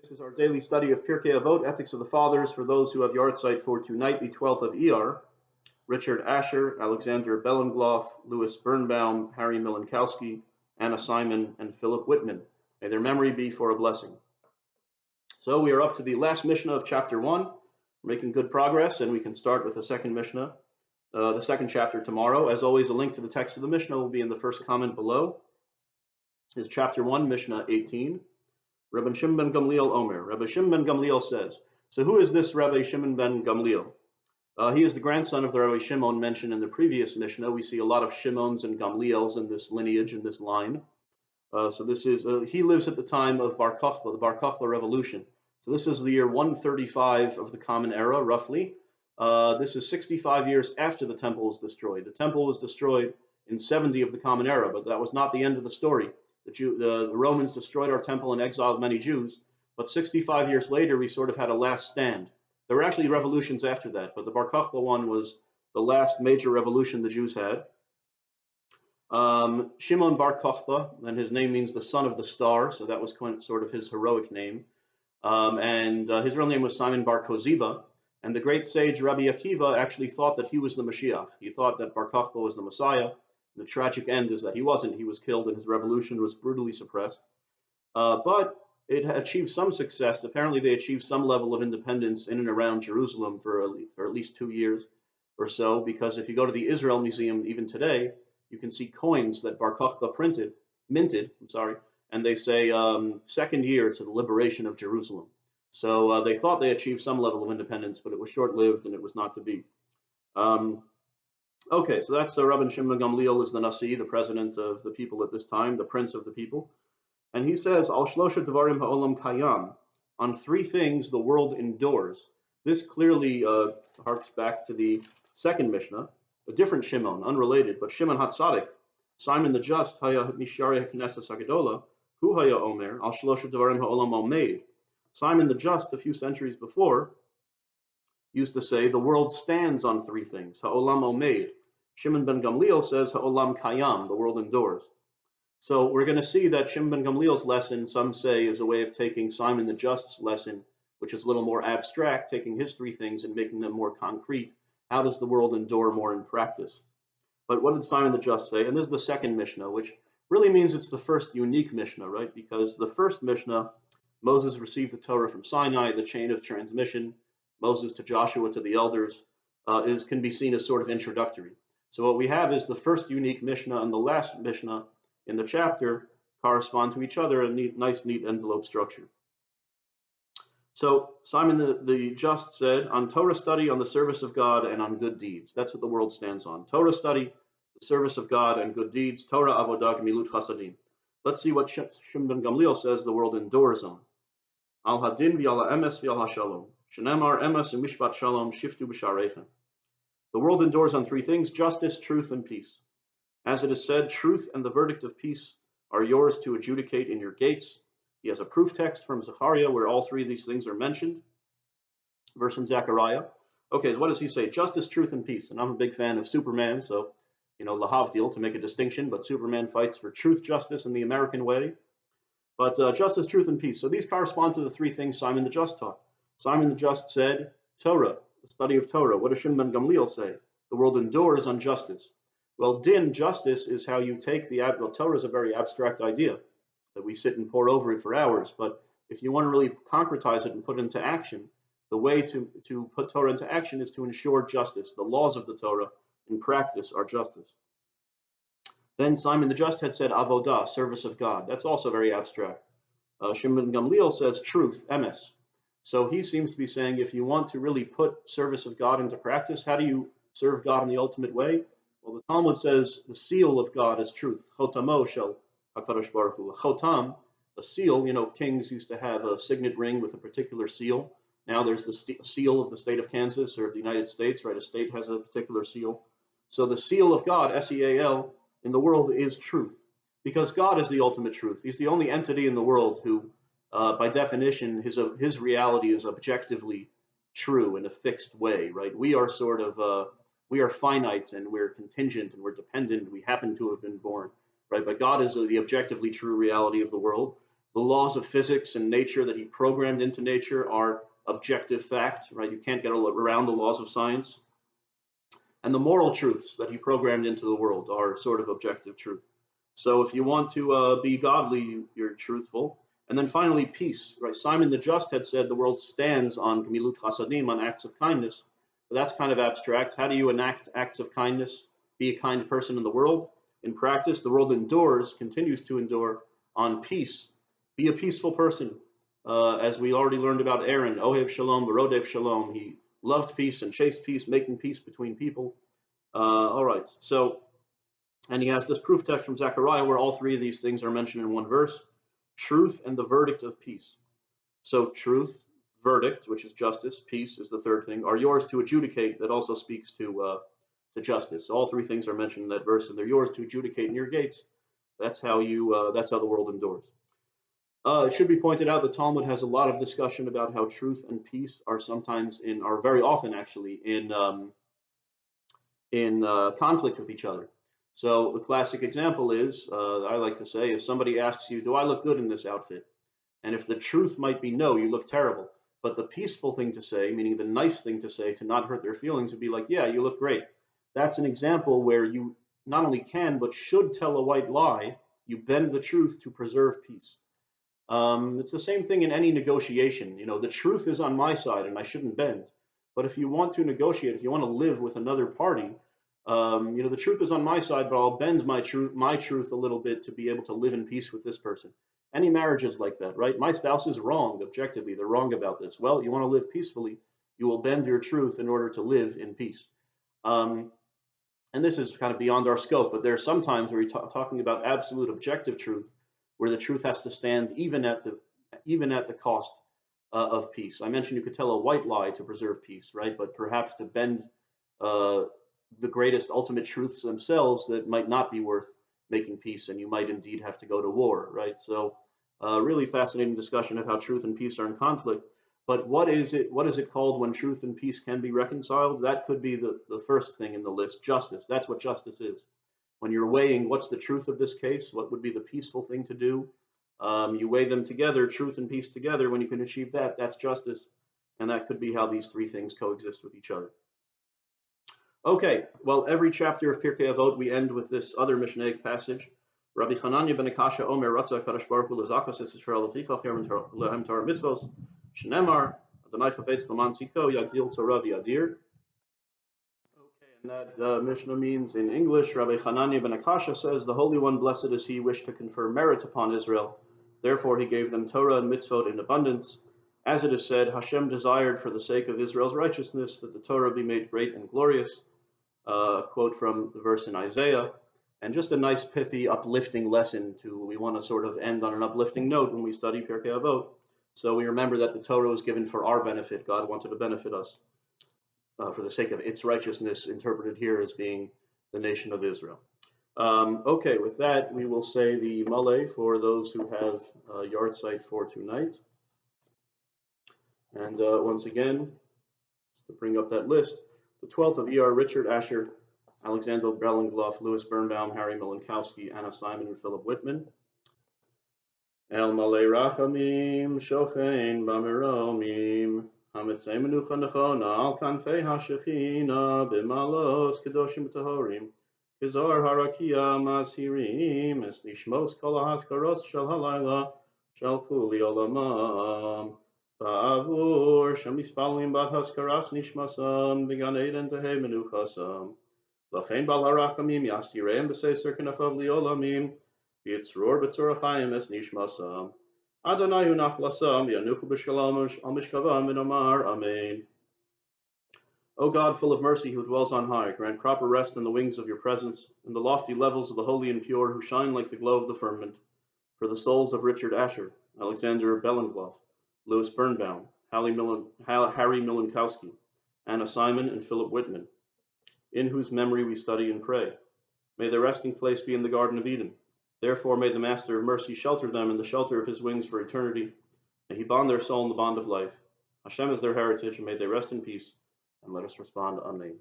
This is our daily study of Pirkei Avot, Ethics of the Fathers, for those who have yahrzeit for tonight, the 12th of Iyar. Richard Asher, Alexander Bellengloff, Louis Birnbaum, Harry Milankowski, Anna Simon, and Philip Whitman. May their memory be for a blessing. So we are up to the last Mishnah of chapter 1. We're making good progress, and we can start with the second Mishnah, the second chapter tomorrow. As always, a link to the text of the Mishnah will be in the first comment below. It's chapter 1, Mishnah 18. Rabbi Shimon ben Gamliel Omer. Rabbi Shimon ben Gamliel says, so who is this Rabbi Shimon ben Gamliel? He is the grandson of the Rabbi Shimon mentioned in the previous Mishnah. We see a lot of Shimons and Gamliels in this lineage, in this line. So this is, he lives at the time of Bar Kokhba, the Bar Kokhba revolution. So this is the year 135 of the Common Era, roughly. This is 65 years after the temple was destroyed. The temple was destroyed in 70 of the Common Era, but that was not the end of the story. The Romans destroyed our temple and exiled many Jews, but 65 years later, we sort of had a last stand. There were actually revolutions after that, but the Bar Kokhba one was the last major revolution the Jews had. Shimon Bar Kokhba, and his name means the son of the star, so that was sort of his heroic name. His real name was Simon Bar Koziba, and the great sage Rabbi Akiva actually thought that he was the Mashiach. He thought that Bar Kokhba was the Messiah. The tragic end is that he wasn't. He was killed and his revolution was brutally suppressed. But it achieved some success. Apparently they achieved some level of independence in and around Jerusalem for at least 2 years or so, because if you go to the Israel Museum even today, you can see coins that Bar Kokhba minted, and they say second year to the liberation of Jerusalem. So they thought they achieved some level of independence, but it was short-lived and it was not to be. Okay, so that's Rabbi Shimon Gamliel is the Nasi, the president of the people at this time, the prince of the people. And he says, Al shlosha devarim ha'olam kayam, on 3 things the world endures. This clearly harks back to the second Mishnah, a different Shimon, unrelated, but Shimon HaTzadik, Simon the Just, haya misharei ha'knesses hagadola, hu haya omer, al shlosha devarim ha'olam omeid. Simon the Just, a few centuries before, used to say the world stands on 3 things, ha'olam omeid. Shimon ben Gamliel says ha'olam kayam, the world endures. So we're going to see that Shimon ben Gamliel's lesson, some say, is a way of taking Simon the Just's lesson, which is a little more abstract, taking his 3 things and making them more concrete. How does the world endure more in practice? But what did Simon the Just say? And this is the second Mishnah, which really means it's the first unique Mishnah, right? Because the first Mishnah, Moses received the Torah from Sinai, the chain of transmission, Moses to Joshua to the elders, can be seen as sort of introductory. So what we have is the first unique Mishnah and the last Mishnah in the chapter correspond to each other, a nice, neat envelope structure. So Simon the Just said, on Torah study, on the service of God, and on good deeds. That's what the world stands on. Torah study, the service of God, and good deeds. Torah avodah gemilut chasadim. Let's see what Shimon ben Gamliel says the world endures on. Al hadin v'al ha'emes v'al ha'shalom. Shenemar emes u'mishpat shalom shiftu b'shareichem. The world endures on 3 things, justice, truth, and peace. As it is said, truth and the verdict of peace are yours to adjudicate in your gates. He has a proof text from Zechariah where all 3 of these things are mentioned. Verse from Zechariah. Okay, what does he say? Justice, truth, and peace. And I'm a big fan of Superman, so, lahavdil, to make a distinction, but Superman fights for truth, justice, in the American way. But justice, truth, and peace. So these correspond to the 3 things Simon the Just taught. Simon the Just said, Torah, the study of Torah. What does Shimon ben Gamliel say? The world endures on justice. Well, din, justice, is how you take Torah is a very abstract idea that we sit and pore over it for hours. But if you want to really concretize it and put it into action, the way to put Torah into action is to ensure justice. The laws of the Torah in practice are justice. Then Simon the Just had said avodah, service of God. That's also very abstract. Shimon ben Gamliel says truth, emes. So he seems to be saying if you want to really put service of God into practice, how do you serve God in the ultimate way? Well, the Talmud says the seal of God is truth. Chotamo shel HaKadosh Baruch Hu. Chotam, a seal, kings used to have a signet ring with a particular seal. Now there's the seal of the state of Kansas or of the United States, right? A state has a particular seal. So the seal of God, S-E-A-L, in the world is truth, because God is the ultimate truth. He's the only entity in the world who, by definition, his reality is objectively true in a fixed way, right? We are we are finite and we're contingent and we're dependent. We happen to have been born, right? But God is the objectively true reality of the world. The laws of physics and nature that he programmed into nature are objective fact, right? You can't get around the laws of science. And the moral truths that he programmed into the world are sort of objective truth. So if you want to be godly, you're truthful. And then finally, peace, right? Simon the Just had said the world stands on gemilut chasadim, on acts of kindness. But that's kind of abstract. How do you enact acts of kindness? Be a kind person in the world. In practice, the world continues to endure on peace. Be a peaceful person. As we already learned about Aaron, Ohev Shalom, Barodev Shalom. He loved peace and chased peace, making peace between people. All right, so, and he has this proof text from Zechariah where all three of these things are mentioned in one verse. Truth and the verdict of peace. So truth, verdict, which is justice, peace is the third thing, are yours to adjudicate. That also speaks to justice. All three things are mentioned in that verse, and they're yours to adjudicate in your gates. That's how the world endures. It should be pointed out the Talmud has a lot of discussion about how truth and peace are very often actually in conflict with each other. So the classic example is, I like to say, if somebody asks you, do I look good in this outfit? And if the truth might be no, you look terrible. But the peaceful thing to say, meaning the nice thing to say to not hurt their feelings, would be like, yeah, you look great. That's an example where you not only can, but should tell a white lie. You bend the truth to preserve peace. It's the same thing in any negotiation. The truth is on my side and I shouldn't bend. But if you want to negotiate, if you want to live with another party, the truth is on my side, but I'll bend my truth a little bit to be able to live in peace with this person. Any marriage is like that, right? My spouse is wrong, objectively. They're wrong about this. Well, you want to live peacefully. You will bend your truth in order to live in peace. And this is kind of beyond our scope, but there are some times where you're talking about absolute objective truth, where the truth has to stand even at the cost of peace. I mentioned you could tell a white lie to preserve peace, right? But perhaps to bend the greatest ultimate truths themselves that might not be worth making peace, and you might indeed have to go to war, right? So really fascinating discussion of how truth and peace are in conflict. But what is it called when truth and peace can be reconciled? That could be the first thing in the list, justice. That's what justice is. When you're weighing what's the truth of this case, what would be the peaceful thing to do, you weigh them together, truth and peace together. When you can achieve that, that's justice. And that could be how these three things coexist with each other. Okay, well, every chapter of Pirkei Avot, we end with this other Mishnaic passage. Rabbi Chananya ben Akasha Omer Ratza Kadosh Baruch Hu Lezachas Es Yisrael Lefichach Lehem Torah Mitzvos Shnemar Adonai Chafetz Laman Tzidko Yagdil Torah V'Yadir. Okay, and that Mishnah means in English, Rabbi Chananya ben Akasha says, the Holy One, blessed is He, wished to confer merit upon Israel. Therefore He gave them Torah and mitzvot in abundance. As it is said, Hashem desired for the sake of Israel's righteousness that the Torah be made great and glorious. A quote from the verse in Isaiah, and just a nice pithy uplifting lesson we want to sort of end on an uplifting note when we study Pirkei Avot. So we remember that the Torah was given for our benefit. God wanted to benefit us for the sake of its righteousness, interpreted here as being the nation of Israel. Okay, with that, we will say the Malay for those who have a yard site for tonight. And once again, just to bring up that list, the 12th of ER, Richard Asher, Alexander Bellingloff, Louis Birnbaum, Harry Milankowski, Anna Simon, and Philip Whitman. El Malay Rachamim, Shochein Bamiromim, Hamitzei Menucha Nechona, Al Kanfei HaShechina, Bimalos, Kedoshim Tahorim, Kizar Harakia Mashirim, Es Nishmos Kol HaHaskaros Shel Halayla, Shel Chuli Olamam. Ba'avur shemispalim bat haskaras nishmasam b'gan eden tehei menuchasam lachein bal harachamim yastireim b'seiser kenafav liolamim v'yitzror b'tzorachayim es nishmasam Adonai hu nachlasam v'yanuchu b'shalom al mishkavam v'nomar amen. O God, full of mercy, who dwells on high, grant proper rest in the wings of your presence, in the lofty levels of the holy and pure, who shine like the glow of the firmament, for the souls of Richard Asher, Alexander Bellingloff, Louis Birnbaum, Harry Milankowski, Anna Simon, and Philip Whitman, in whose memory we study and pray. May their resting place be in the Garden of Eden. Therefore, may the Master of Mercy shelter them in the shelter of his wings for eternity. May he bond their soul in the bond of life. Hashem is their heritage, and may they rest in peace. And let us respond, Amen.